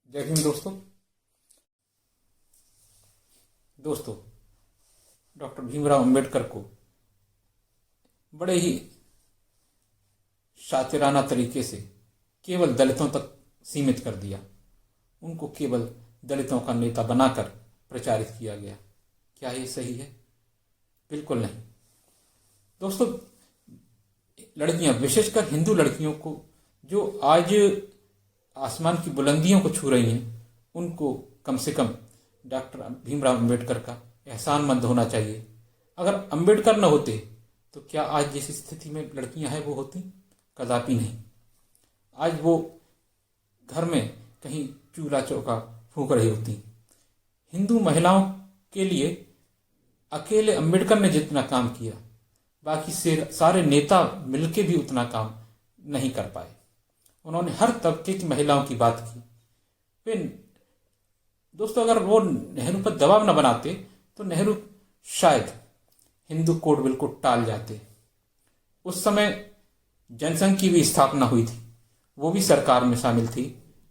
जय हिंद दोस्तों डॉक्टर भीमराव अंबेडकर को बड़े ही शातिराना तरीके से केवल दलितों तक सीमित कर दिया। उनको केवल दलितों का नेता बनाकर प्रचारित किया गया। क्या ये सही है? बिल्कुल नहीं। दोस्तों, लड़कियां, विशेषकर हिंदू लड़कियों को जो आज आसमान की बुलंदियों को छू रही हैं, उनको कम से कम डॉक्टर भीमराव अंबेडकर का एहसानमंद होना चाहिए। अगर अंबेडकर न होते तो क्या आज जिस स्थिति में लड़कियां हैं वो होती? कदापि नहीं। आज वो घर में कहीं चूल्हा चौका फूंक रही होती। हिंदू महिलाओं के लिए अकेले अंबेडकर ने जितना काम किया, बाकी सारे नेता मिलके भी उतना काम नहीं कर पाए। उन्होंने हर तबके की महिलाओं की बात की। फिर दोस्तों, अगर वो नेहरू पर दबाव न बनाते तो नेहरू शायद हिंदू कोड बिल को टाल जाते। उस समय जनसंघ की भी स्थापना हुई थी, वो भी सरकार में शामिल थी।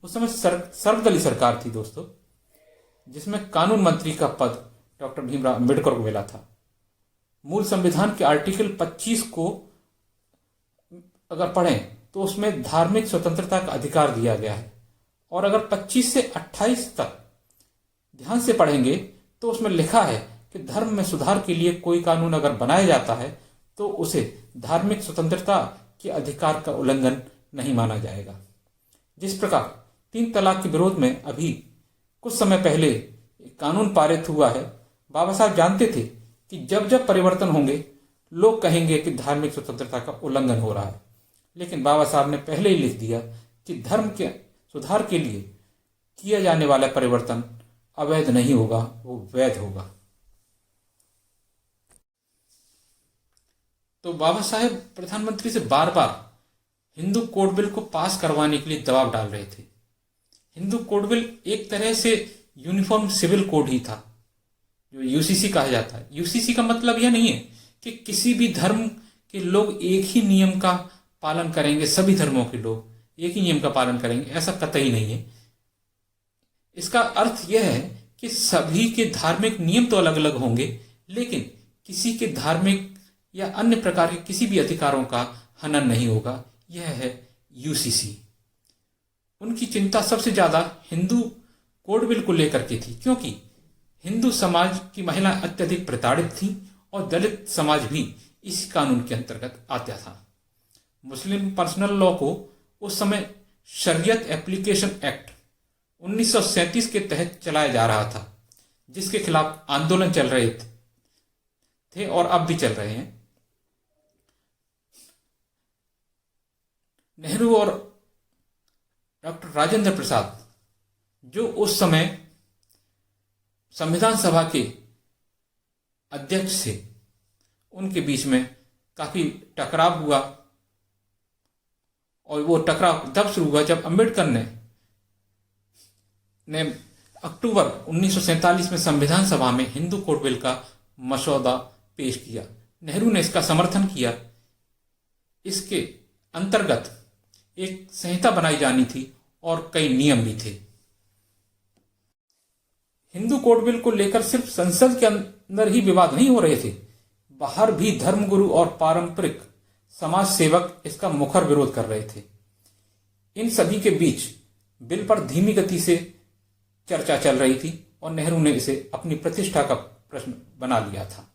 उस समय सर्वदलीय सरकार थी दोस्तों, जिसमें कानून मंत्री का पद डॉक्टर भीमराव अंबेडकर को मिला था। मूल संविधान के आर्टिकल 25 को अगर पढ़ें तो उसमें धार्मिक स्वतंत्रता का अधिकार दिया गया है, और अगर 25 से 28 तक ध्यान से पढ़ेंगे तो उसमें लिखा है कि धर्म में सुधार के लिए कोई कानून अगर बनाया जाता है तो उसे धार्मिक स्वतंत्रता के अधिकार का उल्लंघन नहीं माना जाएगा। जिस प्रकार 3 तलाक के विरोध में अभी कुछ समय पहले एक कानून पारित हुआ है, बाबा साहब जानते थे कि जब जब परिवर्तन होंगे लोग कहेंगे कि धार्मिक स्वतंत्रता का उल्लंघन हो रहा है, लेकिन बाबा साहब ने पहले ही लिख दिया कि धर्म के सुधार के लिए किया जाने वाला परिवर्तन अवैध नहीं होगा, वो वैध होगा। तो बाबा साहेब प्रधानमंत्री से बार बार हिंदू कोड बिल को पास करवाने के लिए दबाव डाल रहे थे। हिंदू कोड बिल एक तरह से यूनिफॉर्म सिविल कोड ही था, जो यूसीसी कहा जाता है। यूसीसी का मतलब यह नहीं है कि किसी भी धर्म के लोग एक ही नियम का पालन करेंगे, सभी धर्मों के लोग एक ही नियम का पालन करेंगे, ऐसा कतई नहीं है। इसका अर्थ यह है कि सभी के धार्मिक नियम तो अलग अलग होंगे, लेकिन किसी के धार्मिक या अन्य प्रकार के किसी भी अधिकारों का हनन नहीं होगा। यह है यूसीसी। उनकी चिंता सबसे ज्यादा हिंदू कोड बिल को लेकर के थी, क्योंकि हिंदू समाज की महिलाएं अत्यधिक प्रताड़ित थीं और दलित समाज भी इस कानून के अंतर्गत आता था। मुस्लिम पर्सनल लॉ को उस समय शरीयत एप्लीकेशन एक्ट 1937 के तहत चलाया जा रहा था, जिसके खिलाफ आंदोलन चल रहे थे और अब भी चल रहे हैं। नेहरू और डॉक्टर राजेंद्र प्रसाद, जो उस समय संविधान सभा के अध्यक्ष थे, उनके बीच में काफी टकराव हुआ, और वो टकराव तब शुरू हुआ जब अंबेडकर ने अक्टूबर 1947 में संविधान सभा में हिंदू कोड बिल का मसौदा पेश किया। नेहरू ने इसका समर्थन किया। इसके अंतर्गत एक संहिता बनाई जानी थी और कई नियम भी थे। हिंदू कोड बिल को लेकर सिर्फ संसद के अंदर ही विवाद नहीं हो रहे थे, बाहर भी धर्मगुरु और पारंपरिक समाज सेवक इसका मुखर विरोध कर रहे थे। इन सभी के बीच बिल पर धीमी गति से चर्चा चल रही थी और नेहरू ने इसे अपनी प्रतिष्ठा का प्रश्न बना लिया था।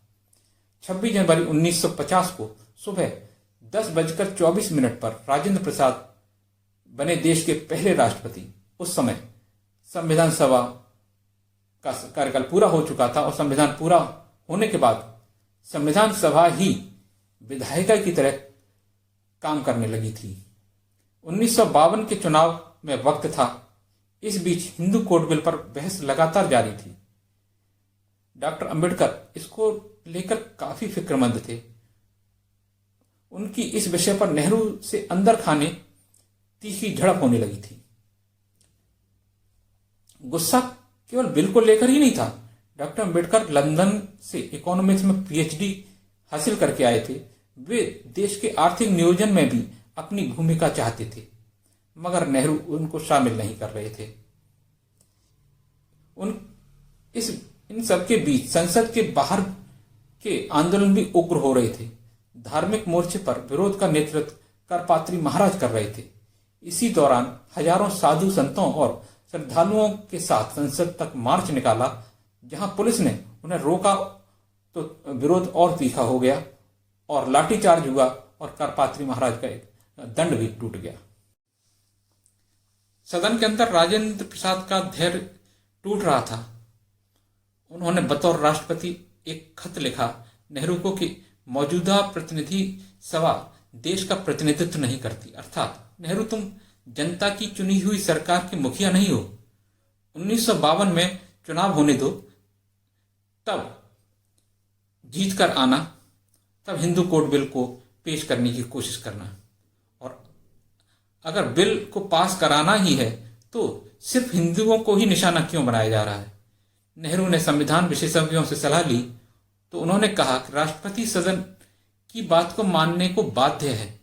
26 जनवरी 1950 को सुबह 10:24 पर राजेंद्र प्रसाद बने देश के पहले राष्ट्रपति। उस समय संविधान सभा का कार्यकाल पूरा हो चुका था, और संविधान पूरा होने के बाद संविधान सभा ही विधायिका की तरह काम करने लगी थी। 1952 के चुनाव में वक्त था। इस बीच हिंदू कोड बिल पर बहस लगातार जारी थी। डॉक्टर अंबेडकर इसको लेकर काफी फिक्रमंद थे। उनकी इस विषय पर नेहरू से अंदर खाने तीखी झड़प होने लगी थी। गुस्सा केवल बिल को लेकर ही नहीं था। डॉक्टर अंबेडकर लंदन से इकोनॉमिक्स में पीएचडी हासिल करके आए थे। वे देश के आर्थिक नियोजन में भी अपनी भूमिका चाहते थे, मगर नेहरू उनको शामिल नहीं कर रहे थे। उन इस इन सब के बीच संसद के बाहर के आंदोलन भी उग्र हो रहे थे। धार्मिक मोर्चे पर विरोध का नेतृत्व करपात्री महाराज कर रहे थे। इसी दौरान हजारों साधु संतों और श्रद्धालुओं के साथ संसद तक मार्च निकाला। जहां पुलिस ने उन्हें रोका तो विरोध और तीखा हो गया और लाठीचार्ज हुआ और करपात्री महाराज का एक दंड भी टूट गया। सदन के अंदर राजेंद्र प्रसाद का धैर्य टूट रहा था। उन्होंने बतौर राष्ट्रपति एक खत लिखा नेहरू को कि मौजूदा प्रतिनिधि सभा देश का प्रतिनिधित्व नहीं करती, अर्थात नेहरू तुम जनता की चुनी हुई सरकार के मुखिया नहीं हो। 1952 में चुनाव होने दो, तब जीत कर आना, तब हिंदू कोड बिल को पेश करने की कोशिश करना, और अगर बिल को पास कराना ही है तो सिर्फ हिंदुओं को ही निशाना क्यों बनाया जा रहा है। नेहरू ने संविधान विशेषज्ञों से सलाह ली तो उन्होंने कहा कि राष्ट्रपति सदन की बात को मानने को बाध्य है,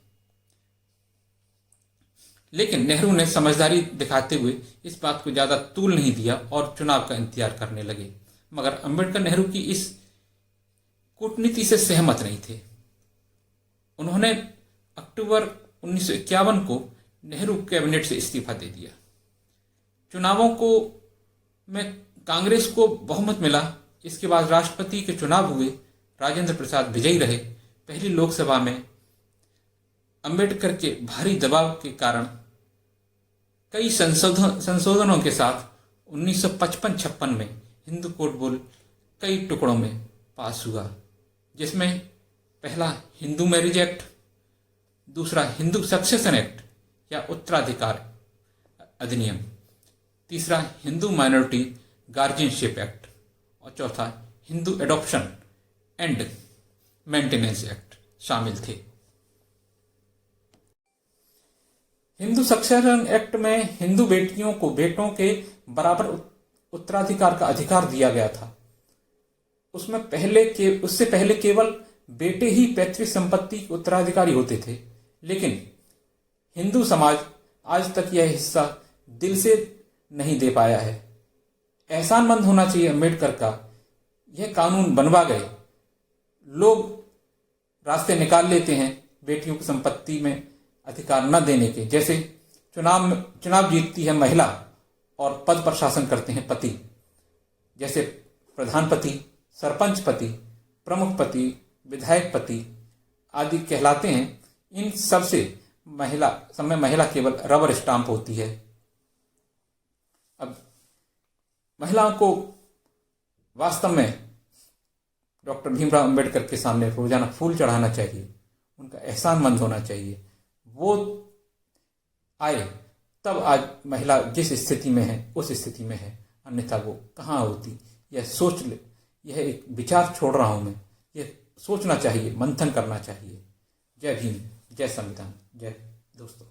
लेकिन नेहरू ने समझदारी दिखाते हुए इस बात को ज्यादा तूल नहीं दिया और चुनाव का इंतजार करने लगे। मगर अंबेडकर नेहरू की इस कूटनीति से सहमत नहीं थे। उन्होंने अक्टूबर 1951 को नेहरू कैबिनेट से इस्तीफा दे दिया। चुनावों को में कांग्रेस को बहुमत मिला। इसके बाद राष्ट्रपति के चुनाव हुए। राजेंद्र प्रसाद विजयी रहे। पहली लोकसभा में अंबेडकर के भारी दबाव के कारण कई संशोधनों के साथ 1955-56 में हिंदू कोड बिल कई टुकड़ों में पास हुआ, जिसमें पहला हिंदू मैरिज एक्ट, दूसरा हिंदू सक्सेशन एक्ट या उत्तराधिकार अधिनियम, तीसरा हिंदू माइनॉरिटी गार्जियनशिप एक्ट और चौथा Hindu adoption and maintenance act शामिल थे। हिंदू सक्सेशन एक्ट में हिंदू बेटियों को बेटों के बराबर उत्तराधिकार का अधिकार दिया गया था। उससे पहले केवल बेटे ही पैतृक संपत्ति के उत्तराधिकारी होते थे, लेकिन हिंदू समाज आज तक यह हिस्सा दिल से नहीं दे पाया है। एहसानमंद होना चाहिए अम्बेडकर का। यह कानून बनवा गए, लोग रास्ते निकाल लेते हैं बेटियों की संपत्ति में अधिकार न देने के। जैसे चुनाव जीतती है महिला और पद पर शासन करते हैं पति, जैसे प्रधान पति, सरपंच पति, प्रमुख पति, विधायक पति आदि कहलाते हैं। इन सब से महिला केवल रबर स्टाम्प होती है। अब महिलाओं को वास्तव में डॉक्टर भीमराव अंबेडकर के सामने रोजाना फूल चढ़ाना चाहिए, उनका एहसानमंद होना चाहिए। वो आए तब आज महिला जिस स्थिति में है उस स्थिति में है, अन्यथा वो कहाँ होती। यह सोच ले, यह एक विचार छोड़ रहा हूं मैं, यह सोचना चाहिए, मंथन करना चाहिए। जय भीम, जय संविधान, जय दोस्तों।